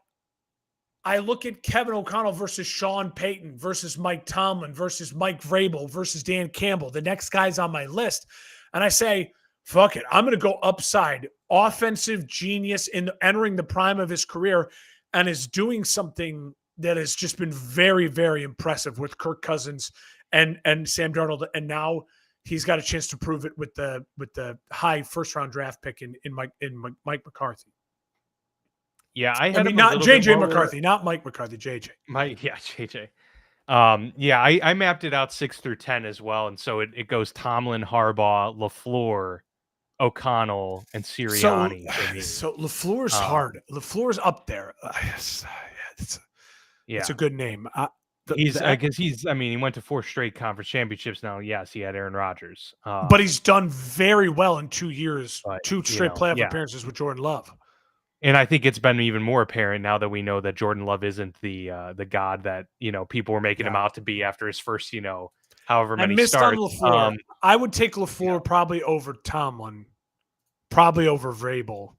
I look at Kevin O'Connell versus Sean Payton versus Mike Tomlin versus Mike Vrabel versus Dan Campbell, the next guys on my list, and I say, fuck it, I'm going to go upside. Offensive genius in entering the prime of his career and is doing something that has just been very, very impressive with Kirk Cousins and Sam Darnold. And now he's got a chance to prove it with the high first round draft pick in Mike McCarthy. Yeah, I mean not JJ McCarthy, not Mike McCarthy, JJ. JJ. I mapped it out 6 through 10 as well, and so it goes Tomlin, Harbaugh, LaFleur, O'Connell, and Sirianni. So LaFleur's hard. LaFleur's up there. It's a good name. He went to 4 straight conference championships now. Yes, he had Aaron Rodgers. But he's done very well in 2 years, 2 straight playoff appearances with Jordan Love. And I think it's been even more apparent now that we know that Jordan Love isn't the god that, people were making him out to be after his first, however many starts. On LaFleur. I would take LaFleur probably over Tomlin, probably over Vrabel.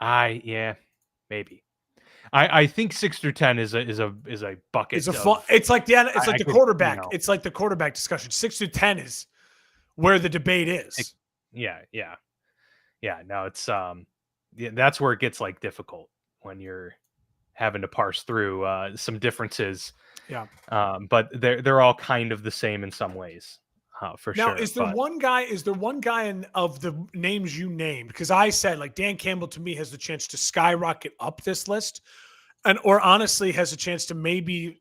Maybe. I think 6 through 10 is a bucket. It's like the quarterback. It's like the quarterback discussion. 6 through 10 is where the debate is. Yeah. No, it's that's where it gets difficult when you're having to parse through some differences. Yeah. But they're all kind of the same in some ways. For sure. Now, is there one guy of the names you named? Because I said Dan Campbell to me has the chance to skyrocket up this list, or honestly has a chance to maybe.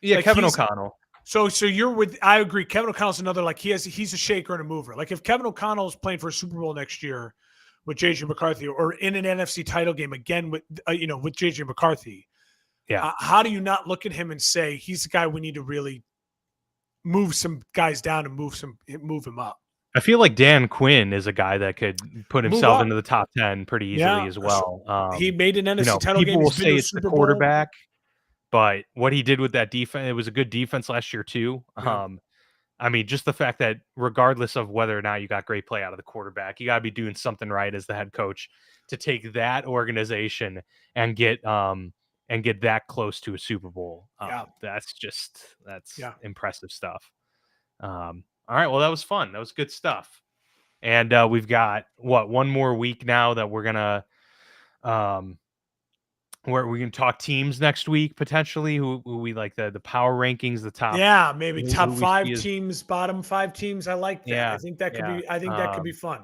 Yeah, Kevin O'Connell. So you're with. I agree. Kevin O'Connell's another he's a shaker and a mover. If Kevin O'Connell is playing for a Super Bowl next year with JJ McCarthy, or in an NFC title game again with with JJ McCarthy, how do you not look at him and say he's the guy we need to really move some guys down and move him up? I feel like Dan Quinn is a guy that could put himself into the top 10 pretty easily as well. He made an NFC title game. People will say it's the quarterback, but what he did with that defense, it was a good defense last year too. Yeah. Just the fact that regardless of whether or not you got great play out of the quarterback, you got to be doing something right as the head coach to take that organization and get that close to a Super Bowl. That's impressive stuff. All right. Well, that was fun. That was good stuff. And we've got one more week now that we're going to, where we can talk teams next week, potentially who we like the power rankings, the top. Yeah. Maybe top 5 teams, bottom 5 teams. I like that. Yeah, I think that could be fun.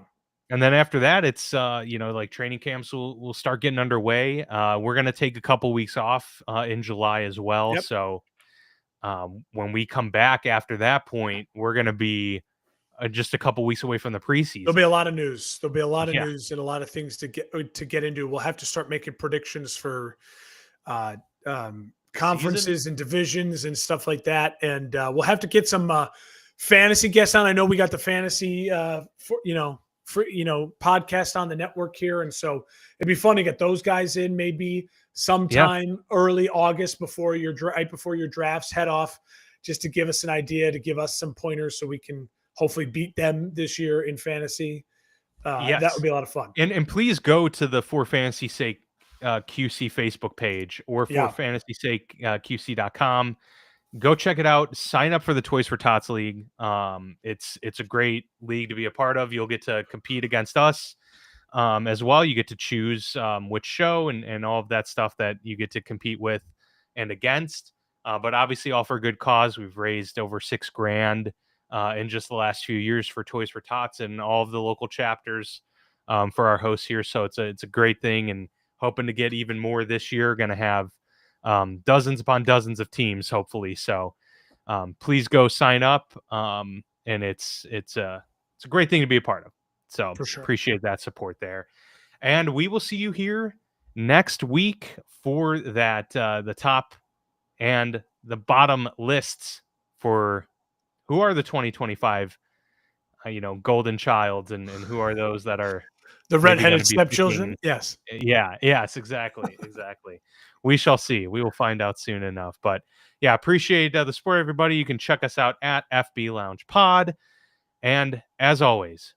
And then after that, it's training camps will start getting underway. We're going to take a couple weeks off in July as well. Yep. So when we come back after that point, we're going to be just a couple weeks away from the preseason. There'll be a lot of news. There'll be a lot of news and a lot of things to get into. We'll have to start making predictions for conferences and divisions and stuff like that. And we'll have to get some fantasy guests on. I know we got the fantasy podcast on the network here, and so it'd be fun to get those guys in maybe sometime early August before your drafts head off, just to give us an idea, to give us some pointers so we can hopefully beat them this year in fantasy. That would be a lot of fun. And please go to the For Fantasy Sake QC Facebook page or For Fantasy Sake QC.com. Go check it out. Sign up for the Toys for Tots League. It's a great league to be a part of. You'll get to compete against us as well. You get to choose which show and all of that stuff that you get to compete with and against. but obviously all for a good cause. We've raised over $6,000 in just the last few years for Toys for Tots and all of the local chapters for our hosts here. So it's a great thing, and hoping to get even more this year. Going to have dozens upon dozens of teams, hopefully. So please go sign up. And it's a great thing to be a part of. So For sure. appreciate that support there. And we will see you here next week for that the top and the bottom lists for who are the 2025 golden childs, and who are those that are The maybe gonna redheaded be stepchildren. picking. Yes. Yeah, yes, exactly. We shall see. We will find out soon enough. But yeah, appreciate the support, everybody. You can check us out at FB Lounge Pod. And as always,